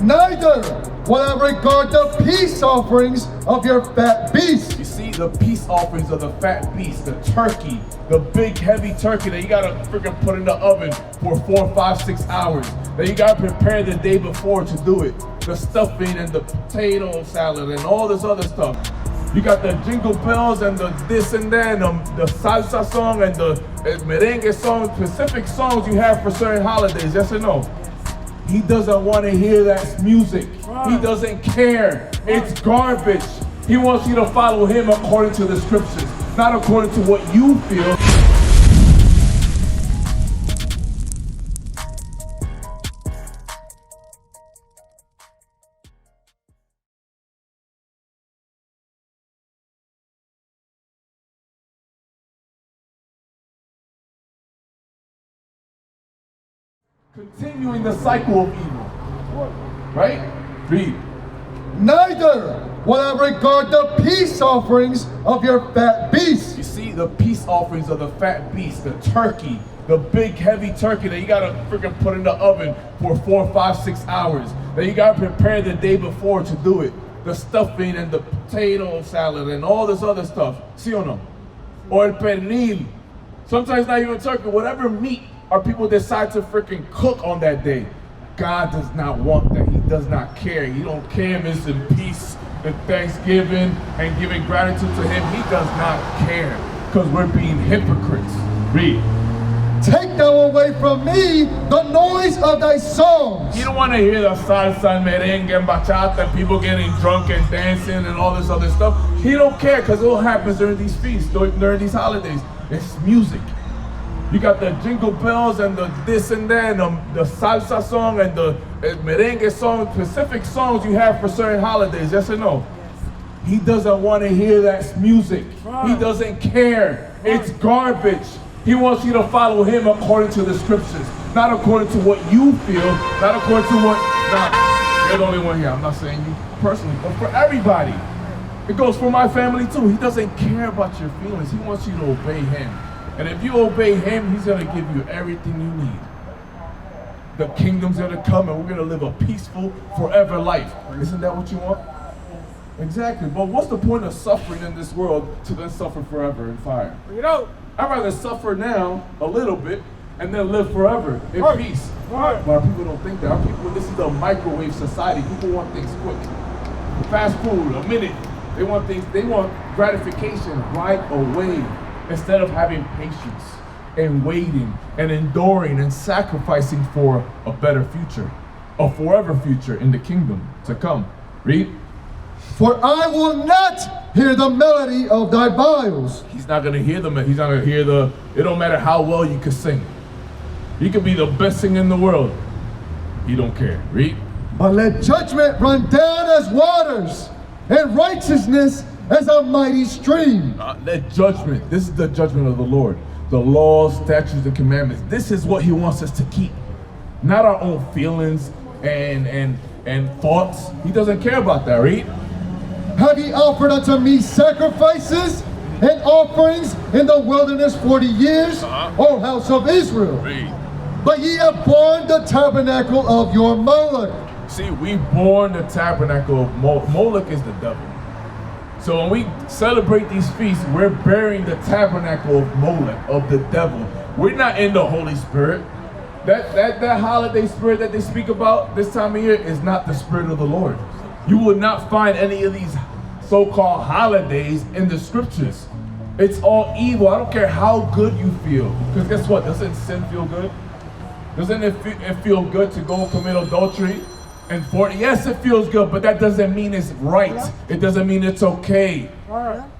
Neither will I regard the peace offerings of your fat beasts. You see, the peace offerings of the fat beast, the turkey, the big heavy turkey that you gotta freaking put in the oven for 4, 5, 6 hours. That you gotta prepare the day before to do it. The stuffing and the potato salad and all this other stuff. You got the jingle bells and the this and that, and the salsa song and the merengue song, specific songs you have for certain holidays, yes or no? He doesn't want to hear that music. He doesn't care. It's garbage. He wants you to follow him according to the scriptures, not according to what you feel. Continuing the cycle of evil. Right? Read. Neither will I regard the peace offerings of your fat beasts. You see, the peace offerings of the fat beast, the turkey, the big heavy turkey that you gotta freaking put in the oven for 4, 5, 6 hours. That you gotta prepare the day before to do it. The stuffing and the potato salad and all this other stuff. ¿Sí o no? Or el pernil. Sometimes not even turkey, whatever meat our people decide to freaking cook on that day. God does not want that. He does not care. He don't care if it's in peace and thanksgiving and giving gratitude to him. He does not care because we're being hypocrites. Read. Take thou away from me the noise of thy songs. You don't want to hear the salsa and merengue and bachata and people getting drunk and dancing and all this other stuff. He don't care because it all happens during these feasts, during these holidays. It's music. You got the jingle bells and the this and that, and the salsa song and the merengue song, specific songs you have for certain holidays, yes or no? He doesn't want to hear that music. He doesn't care. It's garbage. He wants you to follow him according to the scriptures, not according to what you feel, not according to what, nah, you're the only one here. I'm not saying you personally, but for everybody. It goes for my family too. He doesn't care about your feelings. He wants you to obey him. And if you obey him, he's going to give you everything you need. The kingdom's going to come and we're going to live a peaceful, forever life. Isn't that what you want? Exactly. But what's the point of suffering in this world to then suffer forever in fire? You know, I'd rather suffer now a little bit and then live forever in peace. But our people don't think that. Our people, this is the microwave society. People want things quick. Fast food, a minute. They want things, they want gratification right away. Instead of having patience and waiting and enduring and sacrificing for a better future, a forever future in the kingdom to come. Read. For I will not hear the melody of thy viols. He's not going to hear them. He's not going to hear it don't matter how well you can sing. You could be the best singer in the world. He don't care. Read. But let judgment run down as waters and righteousness as a mighty stream. That judgment, this is the judgment of the Lord. The laws, statutes, and commandments. This is what he wants us to keep. Not our own feelings and thoughts. He doesn't care about that, right? Have ye offered unto me sacrifices and offerings in the wilderness 40 years, O house of Israel? Read. But ye have borne the tabernacle of your Moloch. See, we born the tabernacle of Moloch. Moloch is the devil. So when we celebrate these feasts, we're bearing the tabernacle of Moloch, of the devil. We're not in the Holy Spirit. That holiday spirit that they speak about this time of year is not the spirit of the Lord. You will not find any of these so-called holidays in the scriptures. It's all evil. I don't care how good you feel. Because guess what? Doesn't sin feel good? Doesn't it feel good to go commit adultery? And yes, it feels good, but that doesn't mean it's right. It doesn't mean it's okay.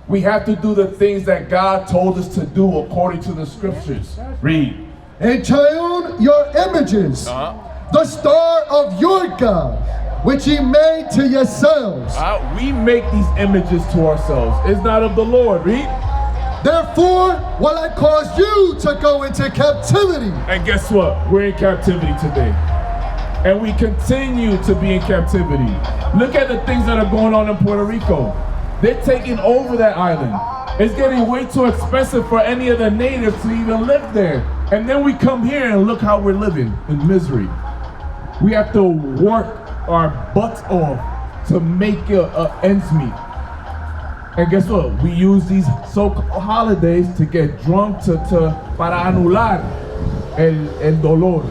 We have to do the things that God told us to do according to the scriptures. Read. And tune your images, the star of your God, which ye made to yourselves. We make these images to ourselves. It's not of the Lord. Read. Therefore will I cause you to go into captivity. And guess what? We're in captivity today. And we continue to be in captivity. Look at the things that are going on in Puerto Rico. They're taking over that island. It's getting way too expensive for any of the natives to even live there. And then we come here and look how we're living in misery. We have to work our butts off to make ends meet. And guess what? We use these so-called holidays to get drunk para anular el dolor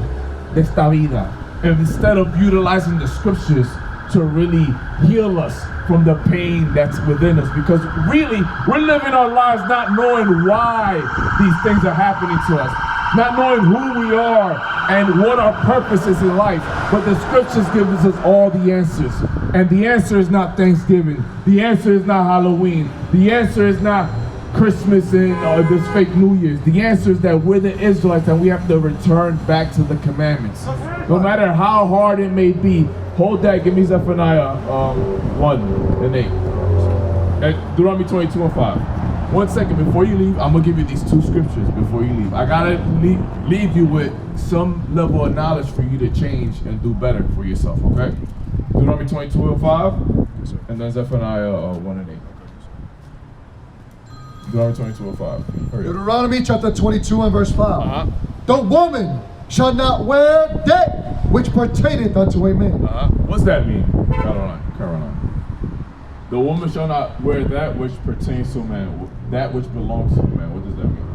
de esta vida. And instead of utilizing the scriptures to really heal us from the pain that's within us. Because really, we're living our lives not knowing why these things are happening to us. Not knowing who we are and what our purpose is in life. But the scriptures give us all the answers. And the answer is not Thanksgiving. The answer is not Halloween. The answer is not Christmas and this fake New Year's. The answer is that we're the Israelites and we have to return back to the commandments. No matter how hard it may be. Hold that, give me Zephaniah 1 and 8. And Deuteronomy 22 and 5. 1 second, before you leave, I'm gonna give you these two scriptures before you leave. I gotta leave you with some level of knowledge for you to change and do better for yourself, okay? Deuteronomy 22 and 5, and then Zephaniah 1 and 8. Deuteronomy 22 and 5. Hurry up. Deuteronomy chapter 22 and verse 5. The woman shall not wear that which pertaineth unto a man. What's that mean, Caroline? The woman shall not wear that which pertains to a man, that which belongs to a man. What does that mean?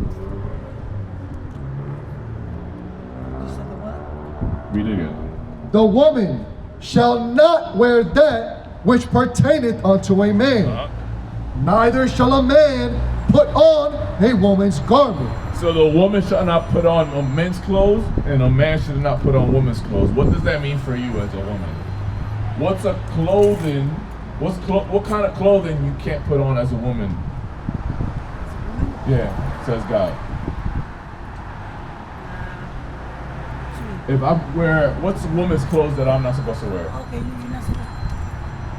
Read it again. The woman shall not wear that which pertaineth unto a man. Neither shall a man put on a woman's garment. So the woman shall not put on a men's clothes, and a man should not put on women's clothes. What does that mean for you as a woman? What's a clothing? What kind of clothing you can't put on as a woman? Yeah, says God. If I wear, what's a woman's clothes that I'm not supposed to wear? Okay, you're not supposed.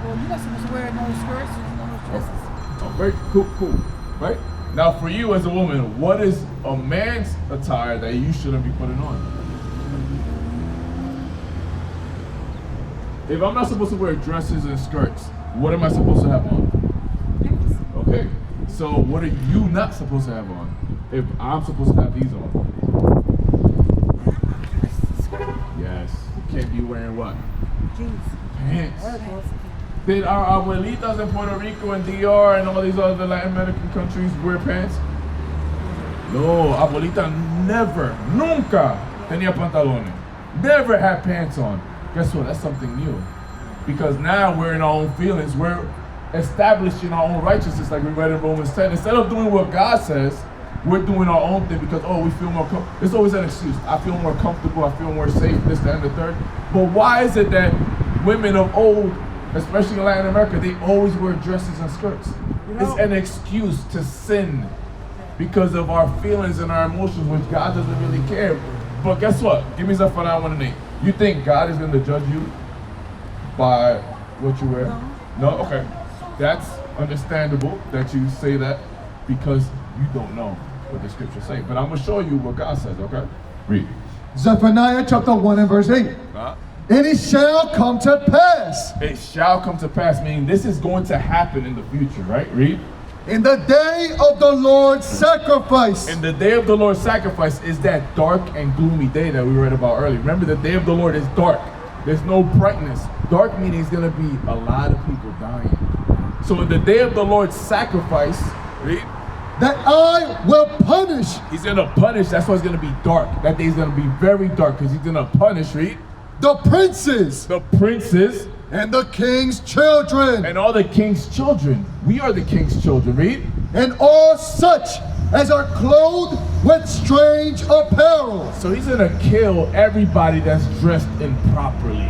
Well, you're not supposed to wear no skirts and no dresses. Oh, very cool, right? Now, for you as a woman, what is a man's attire that you shouldn't be putting on? If I'm not supposed to wear dresses and skirts, what am I supposed to have on? Okay, so what are you not supposed to have on? If I'm supposed to have these on? Yes, you can't be wearing what? Jeans. Pants. Did our abuelitas in Puerto Rico and DR and all these other Latin American countries wear pants? No, abuelita never, nunca tenía pantalones. Never had pants on. Guess what? That's something new. Because now we're in our own feelings. We're establishing our own righteousness like we read in Romans 10. Instead of doing what God says, we're doing our own thing because, we feel more comfortable. There's always an excuse. I feel more comfortable. I feel more safe, this, that, and the third. But why is it that women of old, especially in Latin America, they always wear dresses and skirts? It's an excuse to sin because of our feelings and our emotions, which God doesn't really care. But guess what? Give me Zephaniah 1 and 8. You think God is going to judge you by what you wear? No? Okay. That's understandable that you say that because you don't know what the scriptures say. But I'm going to show you what God says, okay? Read. Zephaniah chapter 1 and verse 8. And it shall come to pass. It shall come to pass, meaning this is going to happen in the future, right? Read. In the day of the Lord's sacrifice. And the day of the Lord's sacrifice is that dark and gloomy day that we read about earlier. Remember, the day of the Lord is dark. There's no brightness. Dark meaning is going to be a lot of people dying. So in the day of the Lord's sacrifice, read. That I will punish. He's going to punish. That's why it's going to be dark. That day is going to be very dark because he's going to punish, read. The princes. The princes. And the king's children. And all the king's children. We are the king's children, read. And all such as are clothed with strange apparel. So he's going to kill everybody that's dressed improperly.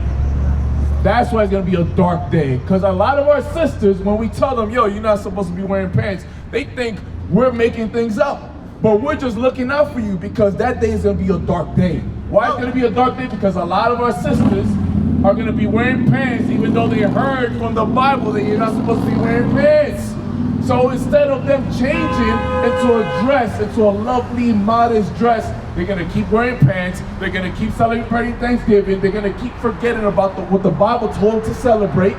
That's why it's going to be a dark day. Because a lot of our sisters, when we tell them, yo, you're not supposed to be wearing pants, they think we're making things up. But we're just looking out for you because that day is going to be a dark day. Why it's going to be a dark day? Because a lot of our sisters are going to be wearing pants even though they heard from the Bible that you're not supposed to be wearing pants. So instead of them changing into a dress, into a lovely, modest dress, they're going to keep wearing pants. They're going to keep celebrating Thanksgiving. They're going to keep forgetting about what the Bible told them to celebrate.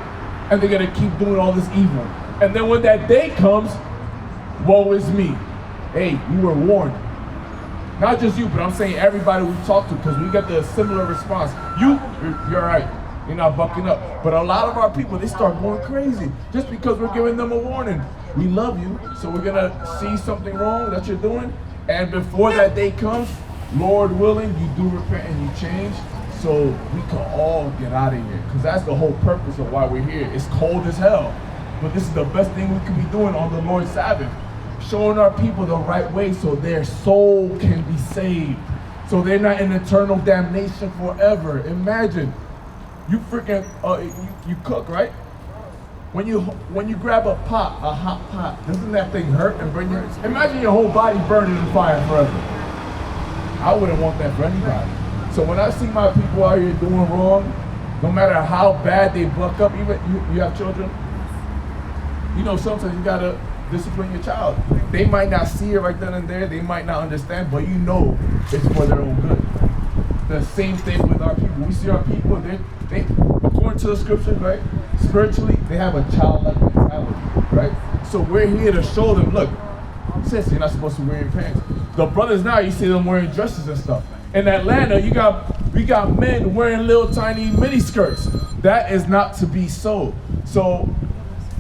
And they're going to keep doing all this evil. And then when that day comes, woe is me. Hey, you were warned. Not just you, but I'm saying everybody we talk to, because we get the similar response. You're right. You're not bucking up. But a lot of our people, they start going crazy just because we're giving them a warning. We love you, so we're gonna see something wrong that you're doing, and before that day comes, Lord willing, you do repent and you change, so we can all get out of here. Because that's the whole purpose of why we're here. It's cold as hell, but this is the best thing we can be doing on the Lord's Sabbath. Showing our people the right way so their soul can be saved. So they're not in eternal damnation forever. Imagine, you freaking, you cook, right? When you grab a pot, a hot pot, doesn't that thing hurt and burn your, imagine your whole body burning in fire forever. I wouldn't want that for anybody. So when I see my people out here doing wrong, no matter how bad they buck up, even you have children, you know, sometimes you gotta discipline your child. They might not see it right then and there, they might not understand, but you know it's for their own good. The same thing with our people. We see our people, they according to the scriptures, right? Spiritually, they have a childlike mentality, right? So we're here to show them, look, sis, you're not supposed to wear your pants. The brothers now, you see them wearing dresses and stuff. In Atlanta, we got men wearing little tiny mini skirts. That is not to be so. So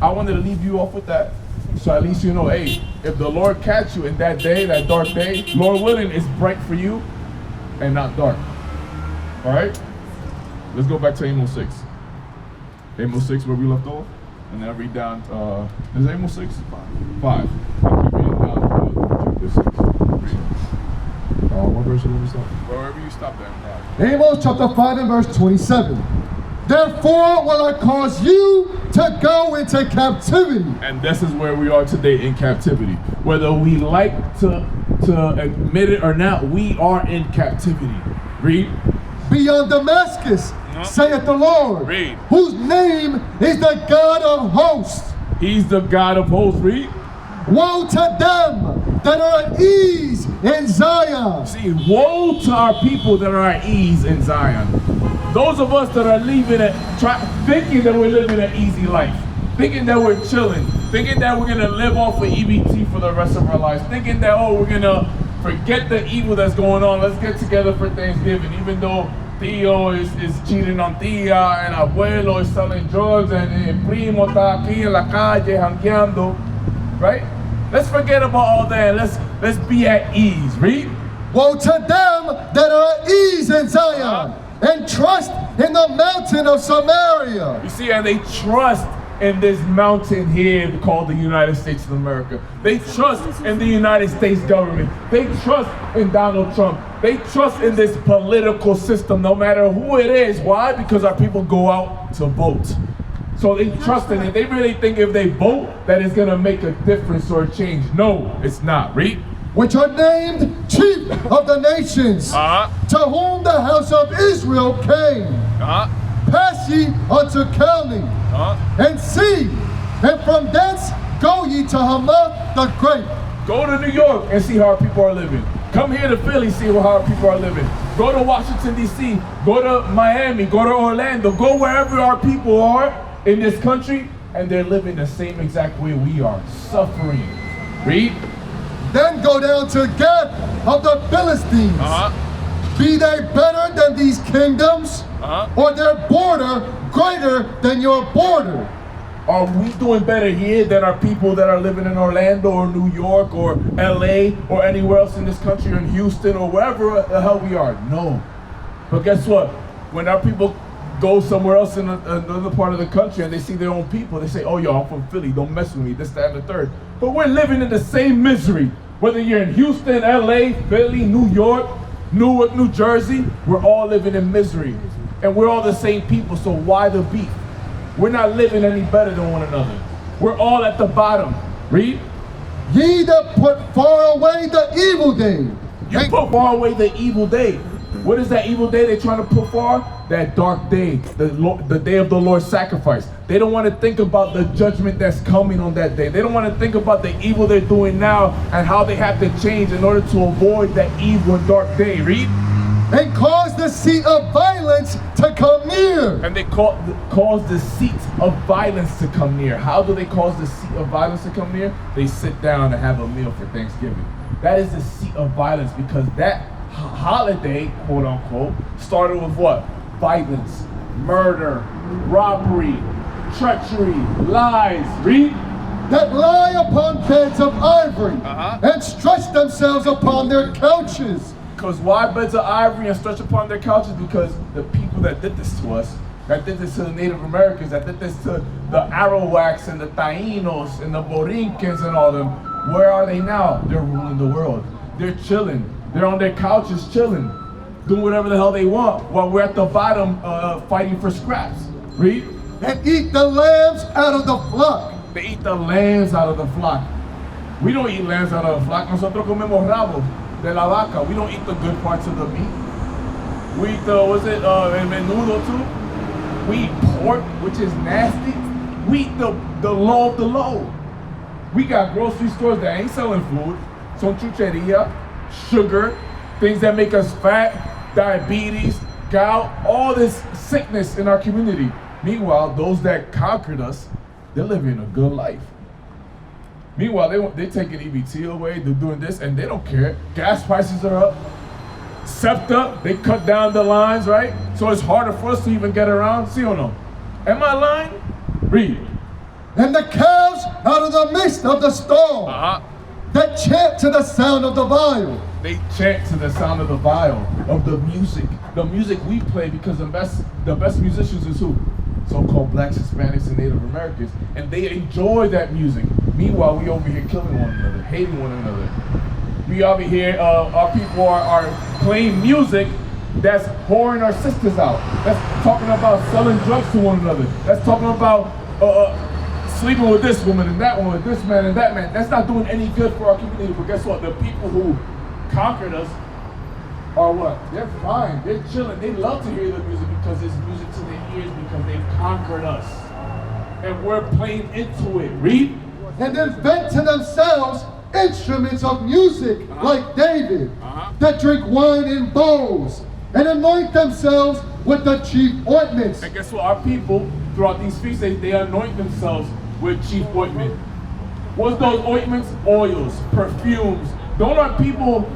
I wanted to leave you off with that. So at least you know, hey, if the Lord catch you in that day, that dark day, Lord willing, it's bright for you and not dark. All right? Let's go back to Amos 6. Amos 6, where we left off. And then I read down, is Amos 6? 5. I keep reading down to 6. What verse did we stop? Wherever you stopped at. Amos chapter 5 and verse 27. Therefore will I cause you to go into captivity. And this is where we are today, in captivity. Whether we like to admit it or not, we are in captivity. Read. Beyond Damascus, saith the Lord, Read. Whose name is the God of hosts. He's the God of hosts. Read. Woe to them that are at ease in Zion. See, woe to our people that are at ease in Zion. Those of us that are leaving it, thinking that we're living an easy life, thinking that we're chilling, thinking that we're gonna live off of EBT for the rest of our lives, thinking that, oh, we're gonna forget the evil that's going on, let's get together for Thanksgiving, even though Tío is cheating on Tía, and Abuelo is selling drugs, and Primo está aquí en la calle jangueando, right? Let's forget about all that, let's be at ease. Read. Woe to them that are at ease in Zion, and trust in the mountain of Samaria. You see, and they trust in this mountain here called the United States of America. They trust in the United States government. They trust in Donald Trump. They trust in this political system, no matter who it is. Why? Because our people go out to vote. So they trust in it. They really think if they vote that it's gonna make a difference or a change. No, it's not. Read. Which are named chief of the nations, to whom the house of Israel came. Pass ye unto Calne, and see, and from thence go ye to Hamath the Great. Go to New York and see how our people are living. Come here to Philly, see how our people are living. Go to Washington, D.C., go to Miami, go to Orlando, go wherever our people are in this country, and they're living the same exact way we are, suffering. Read. Then go down to Gath of the Philistines. Be they better than these kingdoms, or their border greater than your border? Are we doing better here than our people that are living in Orlando or New York or LA or anywhere else in this country, or in Houston or wherever the hell we are? No. But guess what? When our people go somewhere else in another part of the country and they see their own people, they say, oh, yo, I'm from Philly, don't mess with me, this, that, and the third. But we're living in the same misery. Whether you're in Houston, LA, Philly, New York, Newark, New Jersey, we're all living in misery. And we're all the same people, so why the beef? We're not living any better than one another. We're all at the bottom. Read. Ye that put far away the evil day. You put far away the evil day. What is that evil day they're trying to put far? That dark day, the day of the Lord's sacrifice. They don't want to think about the judgment that's coming on that day. They don't want to think about the evil they're doing now and how they have to change in order to avoid that evil and dark day. Read. And cause the seat of violence to come near. And they cause the seat of violence to come near. How do they cause the seat of violence to come near? They sit down and have a meal for Thanksgiving. That is the seat of violence, because that holiday, quote unquote, started with what? Violence. murder, robbery, treachery, lies. Read. That lie upon beds of ivory and stretch themselves upon their couches. Because why beds of ivory and stretch upon their couches? Because the people that did this to us, that did this to the Native Americans, that did this to the Arawaks and the Taínos and the Borincans and all them, where are they now? They're ruling the world. They're chilling. They're on their couches chilling, doing whatever the hell they want, while we're at the bottom fighting for scraps. Read. And eat the lambs out of the flock. They eat the lambs out of the flock. We don't eat lambs out of the flock. Nosotros comemos rabo de la vaca. We don't eat the good parts of the meat. We eat el menudo too. We eat pork, which is nasty. We eat the low of the low. We got grocery stores that ain't selling food. Son chucheria, sugar, things that make us fat, diabetes, gout, all this sickness in our community. Meanwhile, those that conquered us, they're living a good life. Meanwhile, they're taking EBT away, they're doing this, and they don't care. Gas prices are up. SEPTA, they cut down the lines, right? So it's harder for us to even get around. See or no? Am I lying? Read. And the calves out of the midst of the stall that chant to the sound of the viol. They chant to the sound of the viol, of the music. The music we play, because the best musicians is who? So-called blacks, Hispanics, and Native Americans, and they enjoy that music. Meanwhile, we over here killing one another, hating one another. We over here, our people are playing music that's whoring our sisters out. That's talking about selling drugs to one another. That's talking about sleeping with this woman and that woman, this man and that man. That's not doing any good for our community. But guess what? The people who conquered us are what? They're fine. They're chilling. They love to hear the music because it's music to their ears because they've conquered us. And we're playing into it. Read. And invent to themselves instruments of music like David that drink wine in bowls and anoint themselves with the chief ointments. And guess what? Our people, throughout these feast days, they anoint themselves with chief ointment. What's those ointments? Oils, perfumes. Don't our people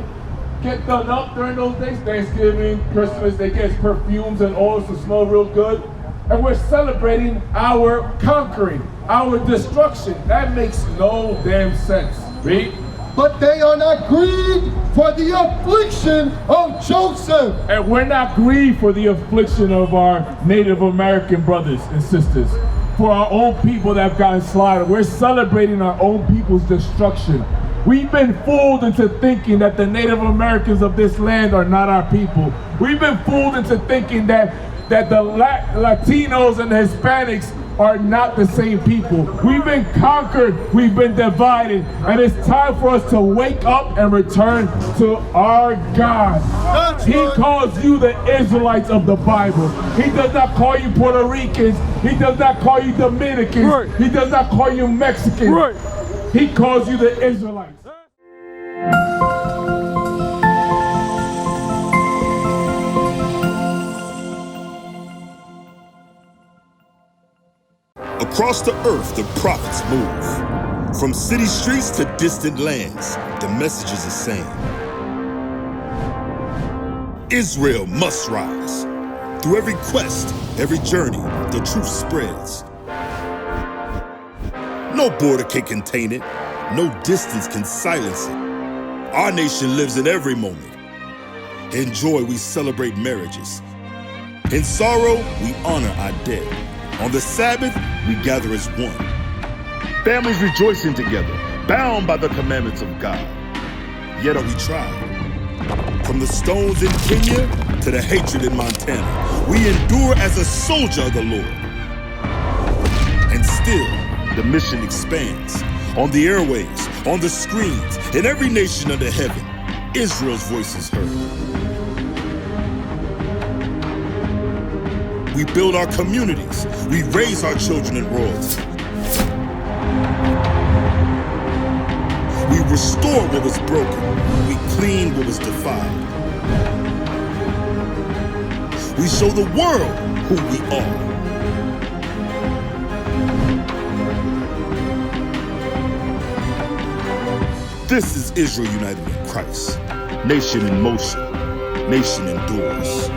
get done up during those days? Thanksgiving, Christmas, they get perfumes and oils to smell real good. And we're celebrating our conquering, our destruction. That makes no damn sense. Read. But they are not grieved for the affliction of Joseph. And we're not grieved for the affliction of our Native American brothers and sisters. For our own people that have gotten slaughtered. We're celebrating our own people's destruction. We've been fooled into thinking that the Native Americans of this land are not our people. We've been fooled into thinking that the Latinos and the Hispanics are not the same people. We've been conquered, we've been divided, and it's time for us to wake up and return to our God. He calls you the Israelites of the Bible. He does not call you Puerto Ricans. He does not call you Dominicans. Right. He does not call you Mexicans. Right. He calls you the Israelites. Across the earth, the prophets move. From city streets to distant lands, the message is the same. Israel must rise. Through every quest, every journey, the truth spreads. No border can contain it. No distance can silence it. Our nation lives in every moment. In joy, we celebrate marriages. In sorrow, we honor our dead. On the Sabbath, we gather as one. Families rejoicing together, bound by the commandments of God. Yet are we tried. From the stones in Kenya to the hatred in Montana, we endure as a soldier of the Lord. And still, the mission expands. On the airwaves, on the screens, in every nation under heaven, Israel's voice is heard. We build our communities. We raise our children in royalty. We restore what was broken. We clean what was defiled. We show the world who we are. This is Israel united in Christ. Nation in motion. Nation endures.